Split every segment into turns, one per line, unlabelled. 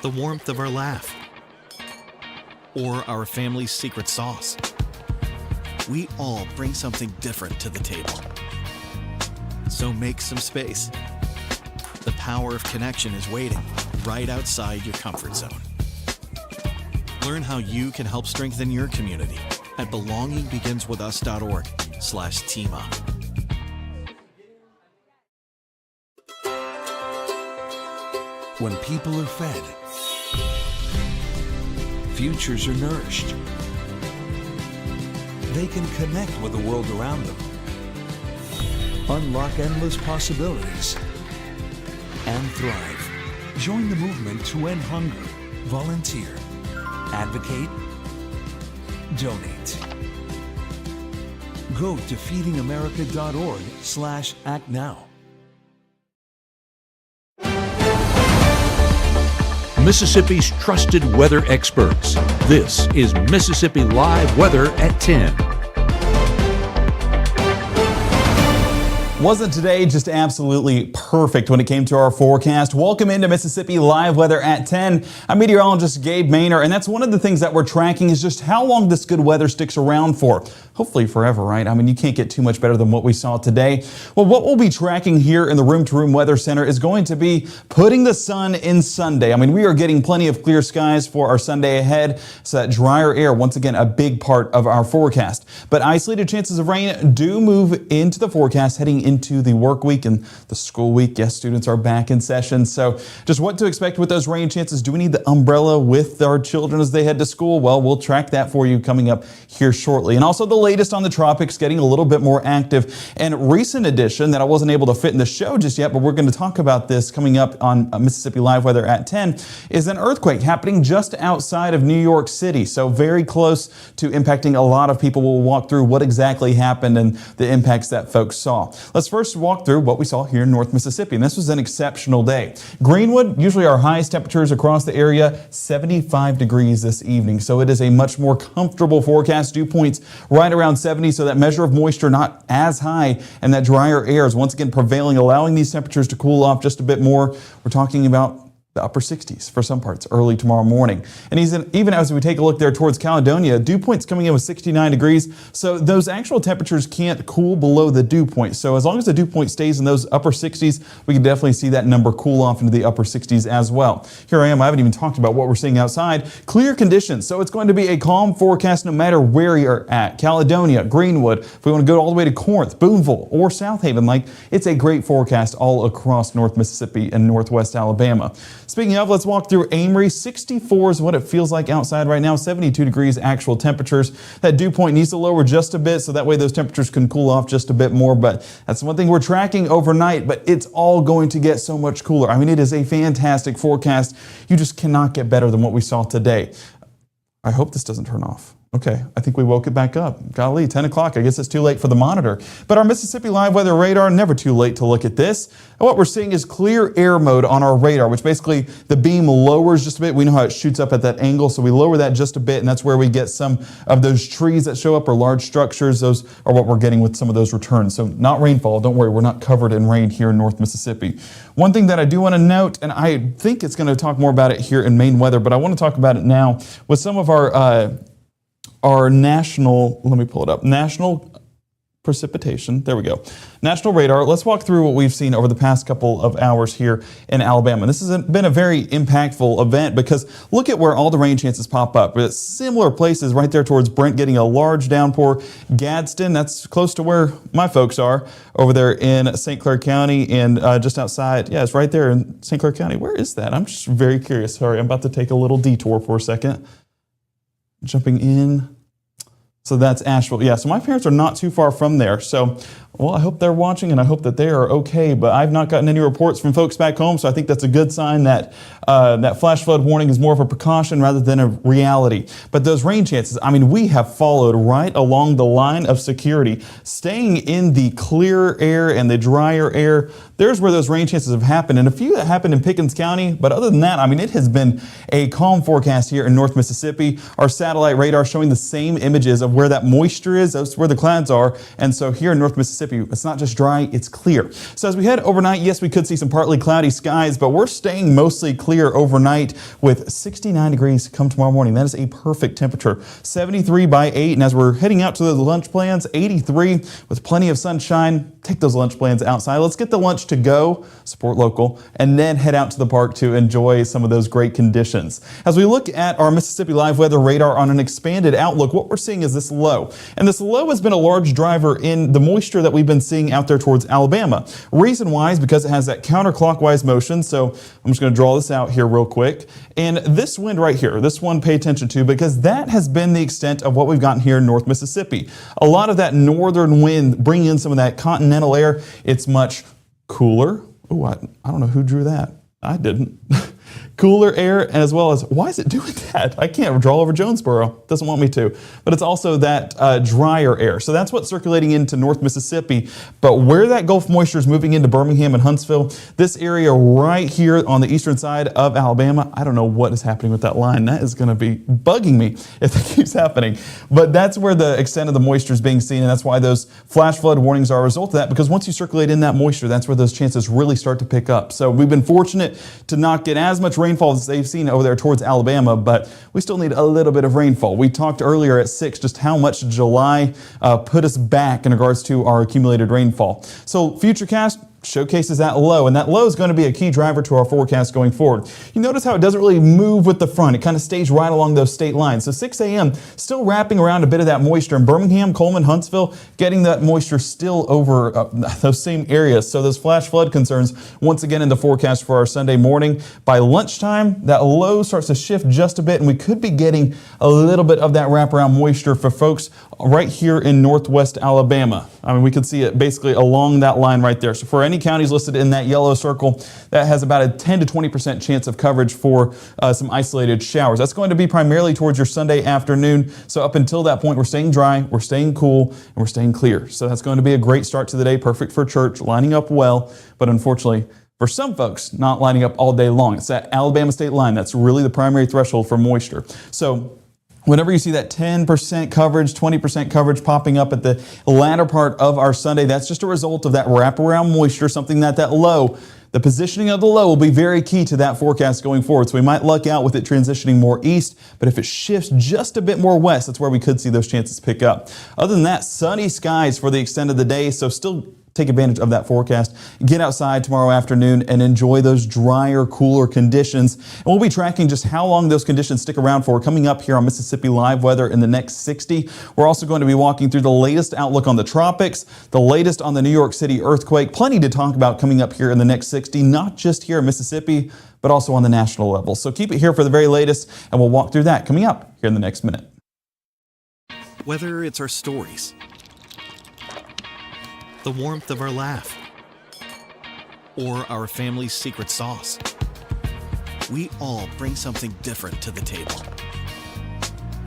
the warmth of our laugh, or our family's secret sauce. We all bring something different to the table. So make some space. The power of connection is waiting right outside your comfort zone. Learn how you can help strengthen your community at belongingbeginswithus.org/teamup.
When people are fed, futures are nourished. They can connect with the world around them, unlock endless possibilities, and thrive. Join the movement to end hunger. Volunteer. Advocate. Donate. Go to feedingamerica.org/actnow.
Mississippi's trusted weather experts. This is Mississippi Live Weather at 10.
Wasn't today just absolutely perfect when it came to our forecast? Welcome into Mississippi Live Weather at 10. I'm meteorologist Gabe Maynor, and that's one of the things that we're tracking is just how long this good weather sticks around for. Hopefully forever, right? I mean, you can't get too much better than what we saw today. Well, what we'll be tracking here in the Room to Room Weather Center is going to be putting the sun in Sunday. I mean, we are getting plenty of clear skies for our Sunday ahead, so that drier air, once again, a big part of our forecast. But isolated chances of rain do move into the forecast heading into the work week and the school week. Yes, students are back in session. So just what to expect with those rain chances. Do we need the umbrella with our children as they head to school? Well, we'll track that for you coming up here shortly. And also the latest on the tropics getting a little bit more active. And recent addition that I wasn't able to fit in the show just yet, but we're going to talk about this coming up on Mississippi Live Weather at 10, is an earthquake happening just outside of New York City. So very close to impacting a lot of people. We'll walk through what exactly happened and the impacts that folks saw. Let's first walk through what we saw here in North Mississippi, and this was an exceptional day. Greenwood, usually our highest temperatures across the area, 75 degrees this evening, so it is a much more comfortable forecast. Dew points right around 70, so that measure of moisture not as high, and that drier air is once again prevailing, allowing these temperatures to cool off just a bit more. We're talking about the upper 60s for some parts early tomorrow morning. And even as we take a look there towards Caledonia, dew points coming in with 69 degrees. So those actual temperatures can't cool below the dew point. So as long as the dew point stays in those upper 60s, we can definitely see that number cool off into the upper 60s as well. Here I am. I haven't even talked about what we're seeing outside. Clear conditions. So it's going to be a calm forecast no matter where you're at. Caledonia, Greenwood, if we want to go all the way to Corinth, Boonville, or South Haven, it's a great forecast all across North Mississippi and Northwest Alabama. Speaking of, let's walk through Amory. 64 is what it feels like outside right now. 72 degrees actual temperatures. That dew point needs to lower just a bit so that way those temperatures can cool off just a bit more. But that's one thing we're tracking overnight, but it's all going to get so much cooler. I mean, it is a fantastic forecast. You just cannot get better than what we saw today. I hope this doesn't turn off. Okay, I think we woke it back up. Golly, 10 o'clock, I guess it's too late for the monitor. But our Mississippi Live Weather radar, never too late to look at this. And what we're seeing is clear air mode on our radar, which basically the beam lowers just a bit. We know how it shoots up at that angle, so we lower that just a bit, and that's where we get some of those trees that show up or large structures. Those are what we're getting with some of those returns. So not rainfall, don't worry, we're not covered in rain here in North Mississippi. One thing that I do want to note, and I think it's going to talk more about it here in Maine weather, but I want to talk about it now with some of our national, let me pull it up, national precipitation. There we go. National radar. Let's walk through what we've seen over the past couple of hours here in Alabama. This has been a very impactful event because look at where all the rain chances pop up. It's similar places right there towards Brent getting a large downpour. Gadsden, that's close to where my folks are over there in St. Clair County and just outside. Yeah, it's right there in St. Clair County. Where is that? I'm just very curious. Sorry, I'm about to take a little detour for a second. Jumping in. So that's Asheville. Yeah, so my parents are not too far from there. So, well, I hope they're watching and I hope that they are okay. But I've not gotten any reports from folks back home. So I think that's a good sign that that flash flood warning is more of a precaution rather than a reality. But those rain chances, I mean, we have followed right along the line of security, staying in the clearer air and the drier air. There's where those rain chances have happened, and a few that happened in Pickens County. But other than that, I mean, it has been a calm forecast here in North Mississippi. Our satellite radar showing the same images of of where that moisture is. That's where the clouds are. And so here in North Mississippi, it's not just dry, it's clear. So as we head overnight, yes, we could see some partly cloudy skies, but we're staying mostly clear overnight with 69 degrees come tomorrow morning. That is a perfect temperature. 73 by 8. And as we're heading out to the lunch plans, 83 with plenty of sunshine. Take those lunch plans outside. Let's get the lunch to go, support local, and then head out to the park to enjoy some of those great conditions. As we look at our Mississippi Live Weather radar on an expanded outlook, what we're seeing is this low. And this low has been a large driver in the moisture that we've been seeing out there towards Alabama. Reason why is because it has that counterclockwise motion. So I'm just going to draw this out here real quick. And this wind right here, this one pay attention to, because that has been the extent of what we've gotten here in North Mississippi. A lot of that northern wind bringing in some of that continental air. It's much cooler. Oh, I don't know who drew that. I didn't. Cooler air, as well as, why is it doing that? I can't draw over Jonesboro. Doesn't want me to. But it's also that drier air. So that's what's circulating into North Mississippi. But where that Gulf moisture is moving into Birmingham and Huntsville, this area right here on the eastern side of Alabama, I don't know what is happening with that line. That is going to be bugging me if that keeps happening. But that's where the extent of the moisture is being seen, and that's why those flash flood warnings are a result of that, because once you circulate in that moisture, that's where those chances really start to pick up. So we've been fortunate to not get as much rainfall as they've seen over there towards Alabama, but we still need a little bit of rainfall. We talked earlier at 6 just how much July put us back in regards to our accumulated rainfall. So Futurecast showcases that low, and that low is going to be a key driver to our forecast going forward. You notice how it doesn't really move with the front. It kind of stays right along those state lines. So 6 a.m. still wrapping around a bit of that moisture in Birmingham, Coleman, Huntsville, getting that moisture still over those same areas. So those flash flood concerns once again in the forecast for our Sunday morning. By lunchtime, that low starts to shift just a bit, and we could be getting a little bit of that wraparound moisture for folks right here in northwest Alabama. I mean, we could see it basically along that line right there. So for any counties listed in that yellow circle, that has about a 10 to 20% chance of coverage for some isolated showers. That's going to be primarily towards your Sunday afternoon. So up until that point, we're staying dry, we're staying cool, and we're staying clear. So that's going to be a great start to the day, perfect for church, lining up well, but unfortunately, for some folks, not lining up all day long. It's that Alabama state line that's really the primary threshold for moisture. So whenever you see that 10% coverage, 20% coverage popping up at the latter part of our Sunday, that's just a result of that wraparound moisture, something that low, the positioning of the low will be very key to that forecast going forward. So we might luck out with it transitioning more east, but if it shifts just a bit more west, that's where we could see those chances pick up. Other than that, sunny skies for the extent of the day, so still take advantage of that forecast. Get outside tomorrow afternoon and enjoy those drier, cooler conditions. And we'll be tracking just how long those conditions stick around for coming up here on Mississippi Live Weather in the next 60. We're also going to be walking through the latest outlook on the tropics, the latest on the New York City earthquake. Plenty to talk about coming up here in the next 60, not just here in Mississippi, but also on the national level. So keep it here for the very latest, and we'll walk through that coming up here in the next minute.
Whether it's our stories, the warmth of our laugh, or our family's secret sauce, we all bring something different to the table.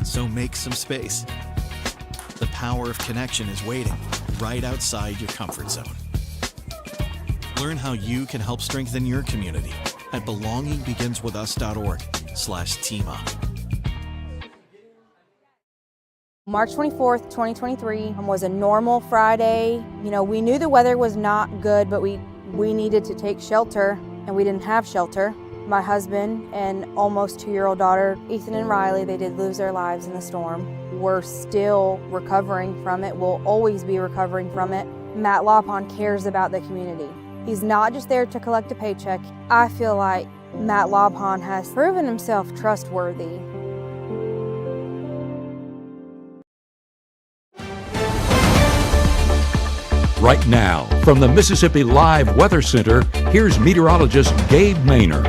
So make some space. The power of connection is waiting right outside your comfort zone. Learn how you can help strengthen your community at belongingbeginswithus.org/team-up.
March 24th, 2023 was a normal Friday. You know, we knew the weather was not good, but we needed to take shelter, and we didn't have shelter. My husband and almost 2-year-old daughter, Ethan and Riley, they did lose their lives in the storm. We're still recovering from it. We'll always be recovering from it. Matt Lopon cares about the community. He's not just there to collect a paycheck. I feel like Matt Lopon has proven himself trustworthy.
Right now, from the Mississippi Live Weather Center, here's meteorologist Gabe Maynor.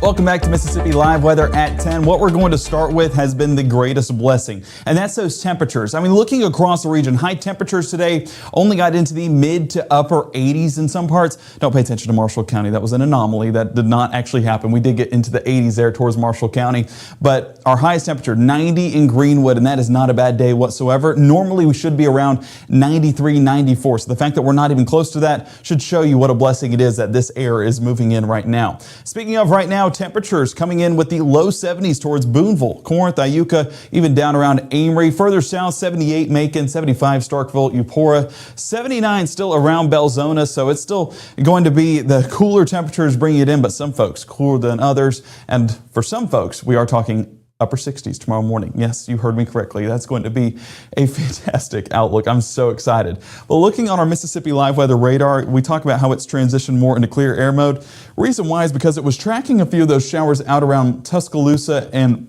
Welcome back to Mississippi Live Weather at 10. What we're going to start with has been the greatest blessing, and that's those temperatures. I mean, looking across the region, high temperatures today only got into the mid to upper 80s in some parts. Don't pay attention to Marshall County. That was an anomaly. That did not actually happen. We did get into the 80s there towards Marshall County, but our highest temperature, 90 in Greenwood, and that is not a bad day whatsoever. Normally, we should be around 93, 94. So the fact that we're not even close to that should show you what a blessing it is that this air is moving in right now. Speaking of right now, temperatures coming in with the low 70s towards Boonville, Corinth, Iuka, even down around Amory. Further south, 78 Macon, 75 Starkville, Eupora, 79 still around Belzona. So it's still going to be the cooler temperatures bringing it in, but some folks cooler than others. And for some folks, we are talking upper 60s tomorrow morning. Yes, you heard me correctly. That's going to be a fantastic outlook. I'm so excited. Well, looking on our Mississippi Live Weather radar, we talk about how it's transitioned more into clear air mode. Reason why is because it was tracking a few of those showers out around Tuscaloosa and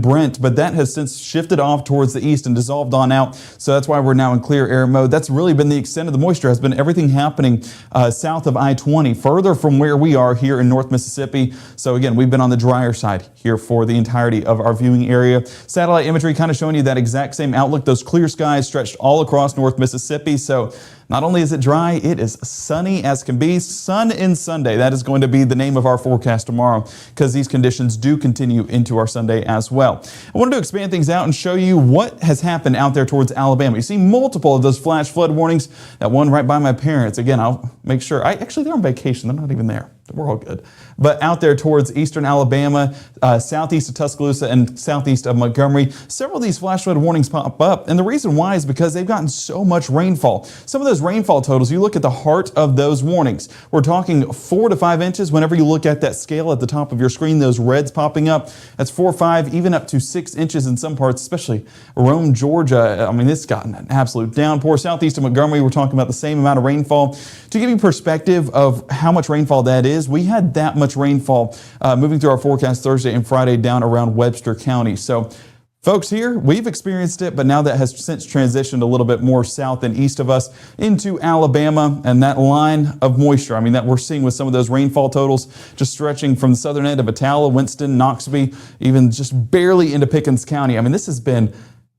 Brent, but that has since shifted off towards the east and dissolved on out. So that's why we're now in clear air mode. That's really been the extent of the moisture, has been everything happening south of I-20, further from where we are here in North Mississippi. So again, we've been on the drier side here for the entirety of our viewing area. Satellite imagery kind of showing you that exact same outlook. Those clear skies stretched all across North Mississippi. So not only is it dry, it is sunny as can be. Sun in Sunday. That is going to be the name of our forecast tomorrow, because these conditions do continue into our Sunday as well. I wanted to expand things out and show you what has happened out there towards Alabama. You see multiple of those flash flood warnings. That one right by my parents. Again, I'll make sure. They're on vacation. They're not even there. We're all good. But out there towards eastern Alabama, southeast of Tuscaloosa and southeast of Montgomery, several of these flash flood warnings pop up. And the reason why is because they've gotten so much rainfall. Some of those rainfall totals, you look at the heart of those warnings. We're talking 4 to 5 inches. Whenever you look at that scale at the top of your screen, those reds popping up, that's 4 or 5, even up to 6 inches in some parts, especially Rome, Georgia. I mean, it's gotten an absolute downpour. Southeast of Montgomery, we're talking about the same amount of rainfall. To give you perspective of how much rainfall that is, we had that much rainfall moving through our forecast Thursday and Friday down around Webster County. So folks, here we've experienced it, but now that has since transitioned a little bit more south and east of us into Alabama, and that line of moisture, I mean, that we're seeing with some of those rainfall totals just stretching from the southern end of Atala, Winston, Noxubee, even just barely into Pickens County. I mean, this has been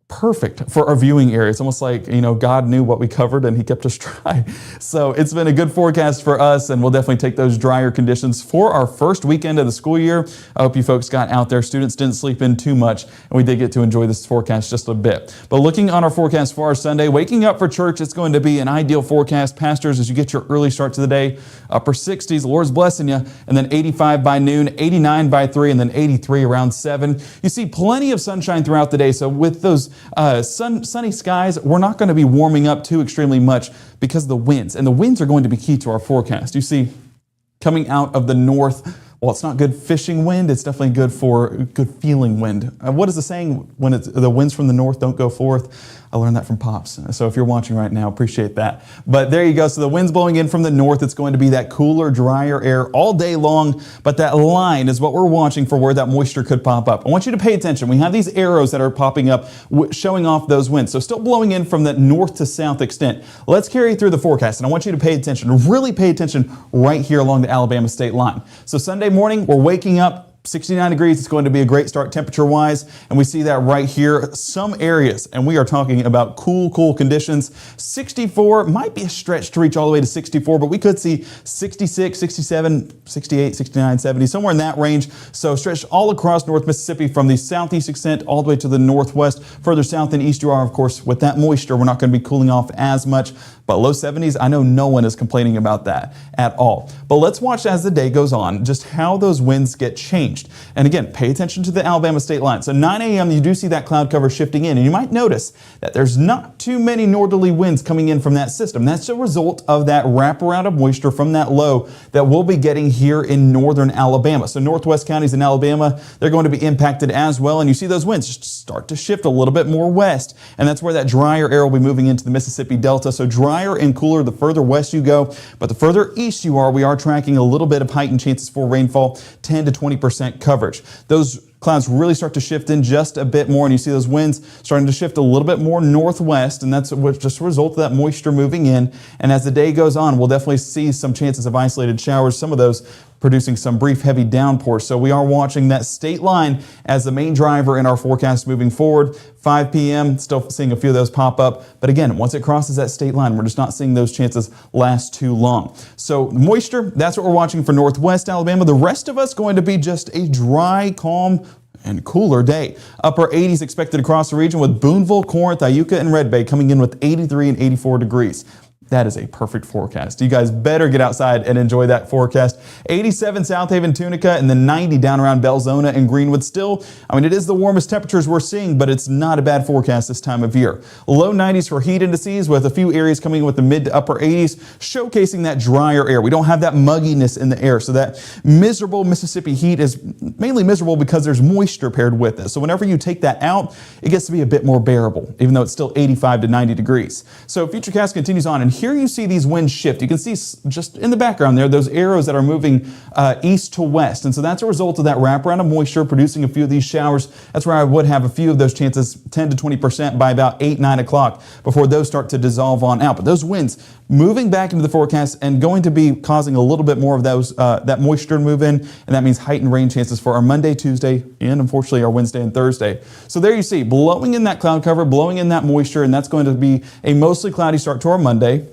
perfect for our viewing area. It's almost like, God knew what we covered and he kept us dry. So it's been a good forecast for us, and we'll definitely take those drier conditions for our first weekend of the school year. I hope you folks got out there. Students didn't sleep in too much, and we did get to enjoy this forecast just a bit. But looking on our forecast for our Sunday, waking up for church, it's going to be an ideal forecast. Pastors, as you get your early start to the day, upper 60s, the Lord's blessing you, and then 85 by noon, 89 by 3, and then 83 around 7. You see plenty of sunshine throughout the day. So with those sunny skies, we're not going to be warming up too extremely much because of the winds. And the winds are going to be key to our forecast. You see, coming out of the north, well, it's not good fishing wind. It's definitely good for good feeling wind. What is the saying when it's the winds from the north don't go forth? I learned that from Pops. So if you're watching right now, appreciate that. But there you go. So the wind's blowing in from the north. It's going to be that cooler, drier air all day long. But that line is what we're watching for, where that moisture could pop up. I want you to pay attention. We have these arrows that are popping up, showing off those winds. So still blowing in from that north to south extent. Let's carry through the forecast. And I want you to pay attention, really pay attention right here along the Alabama state line. So Sunday morning, we're waking up. 69 degrees, it's going to be a great start temperature-wise, and we see that right here. Some areas, and we are talking about cool conditions. 64 might be a stretch to reach all the way to 64, but we could see 66, 67, 68, 69, 70, somewhere in that range. So stretched all across North Mississippi from the southeast extent all the way to the northwest. Further south and east you are, of course, with that moisture, we're not going to be cooling off as much. But low 70s, I know no one is complaining about that at all. But let's watch as the day goes on just how those winds get changed. And again, pay attention to the Alabama state line. So 9 a.m. you do see that cloud cover shifting in, and you might notice that there's not too many northerly winds coming in from that system. That's a result of that wraparound of moisture from that low that we'll be getting here in northern Alabama. So northwest counties in Alabama, they're going to be impacted as well. And you see those winds start to shift a little bit more west. And that's where that drier air will be moving into the Mississippi Delta. So drier and cooler the further west you go, but the further east you are, we are tracking a little bit of heightened chances for rainfall, 10 to 20% coverage. Those clouds really start to shift in just a bit more, and you see those winds starting to shift a little bit more northwest, and that's just a result of that moisture moving in. And as the day goes on, we'll definitely see some chances of isolated showers, some of those producing some brief heavy downpours. So we are watching that state line as the main driver in our forecast moving forward. 5 p.m., still seeing a few of those pop up. But again, once it crosses that state line, we're just not seeing those chances last too long. So moisture, that's what we're watching for northwest Alabama. The rest of us going to be just a dry, calm, and cooler day. Upper 80s expected across the region with Boonville, Corinth, Iuka, and Red Bay coming in with 83 and 84 degrees. That is a perfect forecast. You guys better get outside and enjoy that forecast. 87 South Haven, Tunica, and then 90 down around Belzona and Greenwood. Still, I mean, it is the warmest temperatures we're seeing, but it's not a bad forecast this time of year. Low 90s for heat indices, with a few areas coming in with the mid to upper 80s, showcasing that drier air. We don't have that mugginess in the air, so that miserable Mississippi heat is mainly miserable because there's moisture paired with it. So whenever you take that out, it gets to be a bit more bearable, even though it's still 85 to 90 degrees. So Futurecast continues on, and here you see these winds shift. You can see just in the background there, those arrows that are moving east to west. And so that's a result of that wraparound of moisture producing a few of these showers. That's where I would have a few of those chances, 10 to 20% by about 8, 9 o'clock before those start to dissolve on out. But those winds moving back into the forecast and going to be causing a little bit more of those that moisture to move in, and that means heightened rain chances for our Monday, Tuesday, and unfortunately our Wednesday and Thursday. So there you see, blowing in that cloud cover, blowing in that moisture, and that's going to be a mostly cloudy start to our Monday.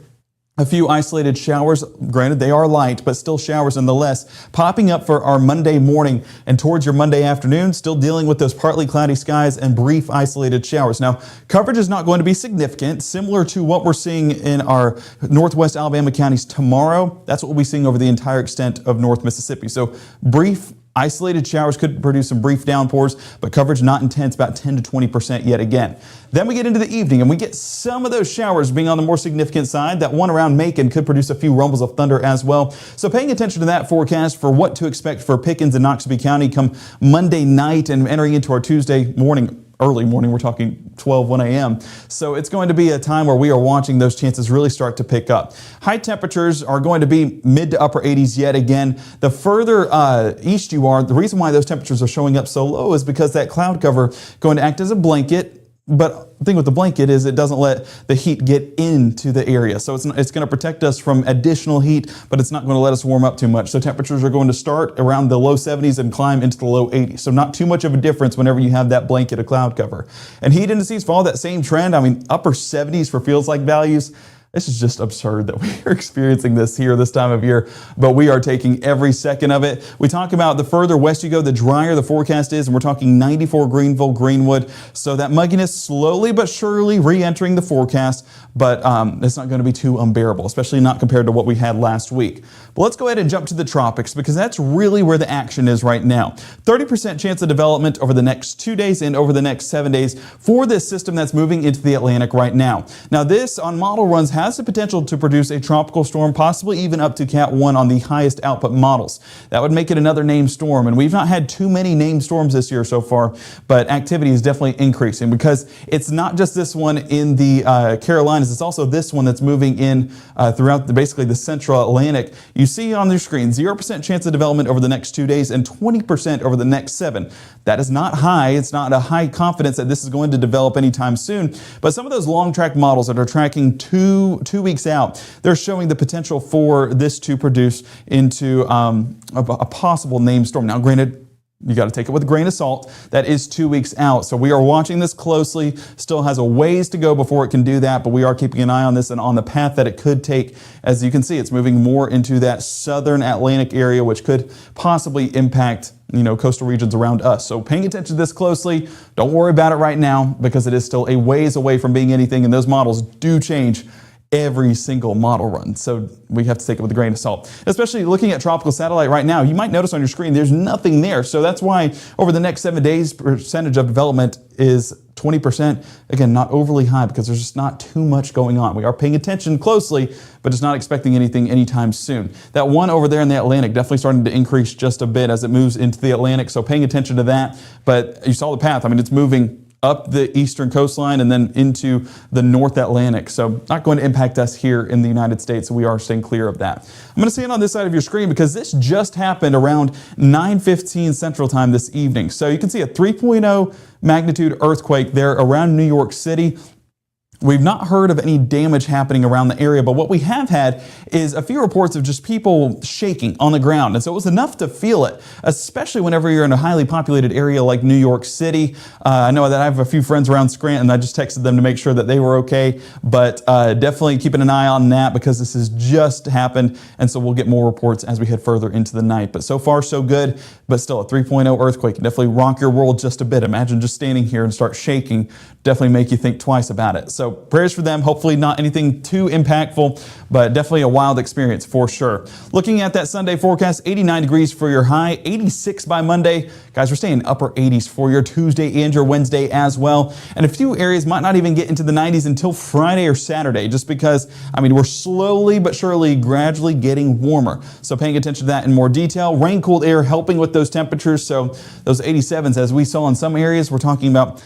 A few isolated showers, granted they are light, but still showers nonetheless, popping up for our Monday morning and towards your Monday afternoon, still dealing with those partly cloudy skies and brief isolated showers. Now, coverage is not going to be significant, similar to what we're seeing in our northwest Alabama counties tomorrow. That's what we'll be seeing over the entire extent of North Mississippi. So brief isolated showers could produce some brief downpours, but coverage not intense, about 10 to 20% yet again. Then we get into the evening and we get some of those showers being on the more significant side. That one around Macon could produce a few rumbles of thunder as well. So paying attention to that forecast for what to expect for Pickens and Noxubee County come Monday night and entering into our Tuesday morning. Early morning, we're talking 1 a.m. So it's going to be a time where we are watching those chances really start to pick up. High temperatures are going to be mid to upper 80s yet again. The further east you are, the reason why those temperatures are showing up so low is because that cloud cover going to act as a blanket. But the thing with the blanket is it doesn't let the heat get into the area. So it's going to protect us from additional heat, but it's not going to let us warm up too much. So temperatures are going to start around the low 70s and climb into the low 80s. So not too much of a difference whenever you have that blanket of cloud cover. And heat indices follow that same trend. I mean, upper 70s for feels like values. This is just absurd that we are experiencing this here this time of year, but we are taking every second of it. We talk about the further west you go, the drier the forecast is, and we're talking 94 Greenville, Greenwood. So that mugginess slowly but surely re-entering the forecast, but it's not going to be too unbearable, especially not compared to what we had last week. But let's go ahead and jump to the tropics because that's really where the action is right now. 30% chance of development over the next 2 days and over the next 7 days for this system that's moving into the Atlantic right now. Now this on model runs has the potential to produce a tropical storm, possibly even up to Cat 1 on the highest output models. That would make it another named storm, and we've not had too many named storms this year so far, but activity is definitely increasing because it's not just this one in the Carolinas, it's also this one that's moving in throughout basically the central Atlantic. You see on your screen 0% chance of development over the next 2 days and 20% over the next 7. That is not high. It's not a high confidence that this is going to develop anytime soon, but some of those long track models that are tracking two weeks out, they're showing the potential for this to produce into a possible named storm. Now, granted, you got to take it with a grain of salt. That is 2 weeks out. So we are watching this closely. Still has a ways to go before it can do that, but we are keeping an eye on this and on the path that it could take. As you can see, it's moving more into that southern Atlantic area, which could possibly impact coastal regions around us. So paying attention to this closely. Don't worry about it right now because it is still a ways away from being anything, and those models do change every single model run. So we have to take it with a grain of salt. Especially looking at tropical satellite right now, you might notice on your screen there's nothing there. So that's why over the next 7 days, percentage of development is 20%. Again, not overly high because there's just not too much going on. We are paying attention closely, but just not expecting anything anytime soon. That one over there in the Atlantic definitely starting to increase just a bit as it moves into the Atlantic. So paying attention to that. But you saw the path. I mean, it's moving up the eastern coastline and then into the North Atlantic. So not going to impact us here in the United States. So we are staying clear of that. I'm going to see it on this side of your screen because this just happened around 9:15 Central Time this evening. So you can see a 3.0 magnitude earthquake there around New York City. We've not heard of any damage happening around the area, but what we have had is a few reports of just people shaking on the ground. And so it was enough to feel it, especially whenever you're in a highly populated area like New York City. I know that I have a few friends around Scranton. I just texted them to make sure that they were okay, but definitely keeping an eye on that because this has just happened. And so we'll get more reports as we head further into the night. But so far, so good, but still a 3.0 earthquake can definitely rock your world just a bit. Imagine just standing here and start shaking, definitely make you think twice about it. So So prayers for them. Hopefully not anything too impactful, but definitely a wild experience for sure. Looking at that Sunday forecast, 89 degrees for your high, 86 by Monday. Guys, we're staying upper 80s for your Tuesday and your Wednesday as well. And a few areas might not even get into the 90s until Friday or Saturday, just because, I mean, we're slowly but surely gradually getting warmer. So paying attention to that in more detail. Rain-cooled air helping with those temperatures. So those 87s, as we saw in some areas, we're talking about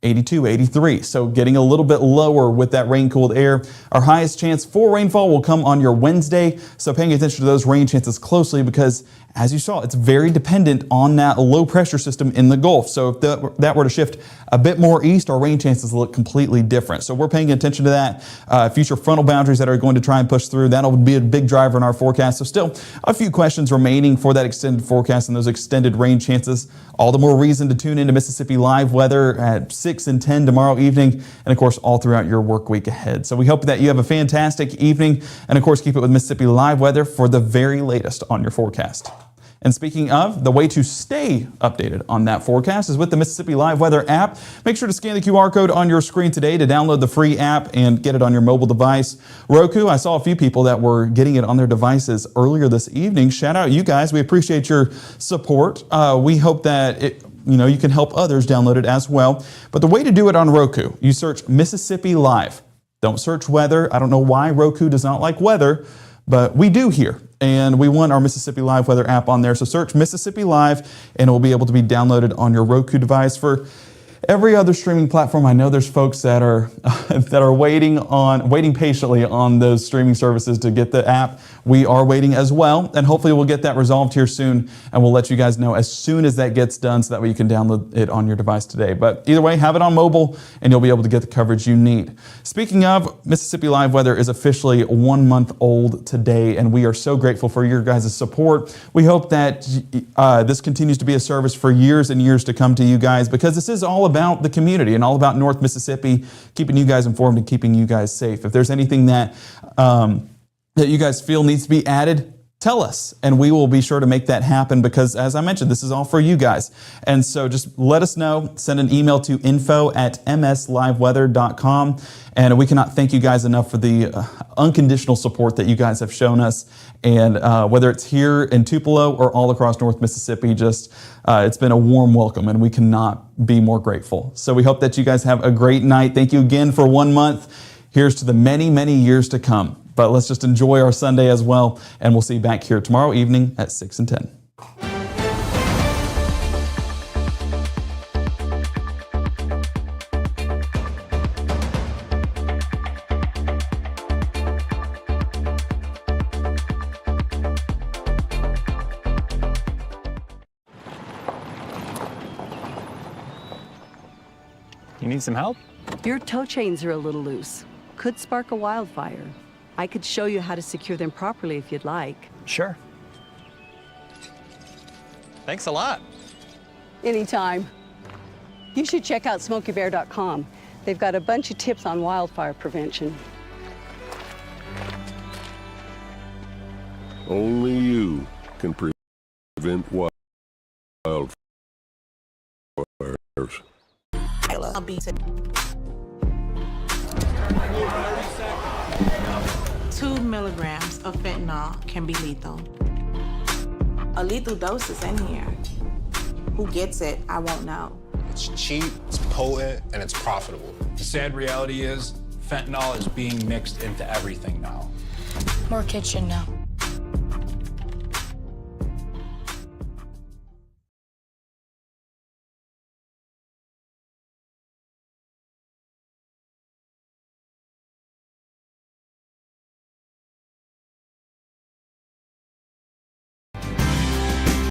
82, 83. So getting a little bit lower with that rain-cooled air. Our highest chance for rainfall will come on your Wednesday. So paying attention to those rain chances closely, because as you saw, it's very dependent on that low pressure system in the Gulf. So if that were to shift a bit more east, our rain chances look completely different. So we're paying attention to that. Future frontal boundaries that are going to try and push through, that'll be a big driver in our forecast. So still a few questions remaining for that extended forecast and those extended rain chances. All the more reason to tune into Mississippi Live Weather at 6 and 10 tomorrow evening, and of course all throughout your work week ahead. So we hope that you have a fantastic evening, and of course keep it with Mississippi Live Weather for the very latest on your forecast. And speaking of, the way to stay updated on that forecast is with the Mississippi Live Weather app. Make sure to scan the QR code on your screen today to download the free app and get it on your mobile device. Roku, I saw a few people that were getting it on their devices earlier this evening. Shout out you guys. We appreciate your support. We hope that you can help others download it as well. But the way to do it on Roku, you search Mississippi Live. Don't search weather. I don't know why Roku does not like weather, but we do here. And we want our Mississippi Live Weather app on there. So search Mississippi Live and it will be able to be downloaded on your Roku device. For every other streaming platform, I know there's folks that are waiting patiently on those streaming services to get the app. We are waiting as well, and hopefully we'll get that resolved here soon, and we'll let you guys know as soon as that gets done, so that way you can download it on your device today. But either way, have it on mobile and you'll be able to get the coverage you need. Speaking of, Mississippi Live Weather is officially 1 month old today, and we are so grateful for your guys' support. We hope that this continues to be a service for years and years to come to you guys, because this is all about the community and all about North Mississippi, keeping you guys informed and keeping you guys safe. If there's anything that that you guys feel needs to be added, tell us, and we will be sure to make that happen, because as I mentioned, this is all for you guys. And so just let us know, send an email to info@msliveweather.com, and we cannot thank you guys enough for the unconditional support that you guys have shown us. And whether it's here in Tupelo or all across North Mississippi, it's been a warm welcome, and we cannot be more grateful. So we hope that you guys have a great night. Thank you again for 1 month. Here's to the many, many years to come. But let's just enjoy our Sunday as well, and we'll see you back here tomorrow evening at 6 and 10.
You need some help?
Your tow chains are a little loose. Could spark a wildfire. I could show you how to secure them properly if you'd like.
Sure. Thanks a lot.
Anytime. You should check out SmokeyBear.com. They've got a bunch of tips on wildfire prevention.
Only you can prevent wildfires.
I'll be 2 milligrams of fentanyl can be lethal. A lethal dose is in here. Who gets it, I won't know.
It's cheap, it's potent, and it's profitable.
The sad reality is, fentanyl is being mixed into everything now.
More kids should know.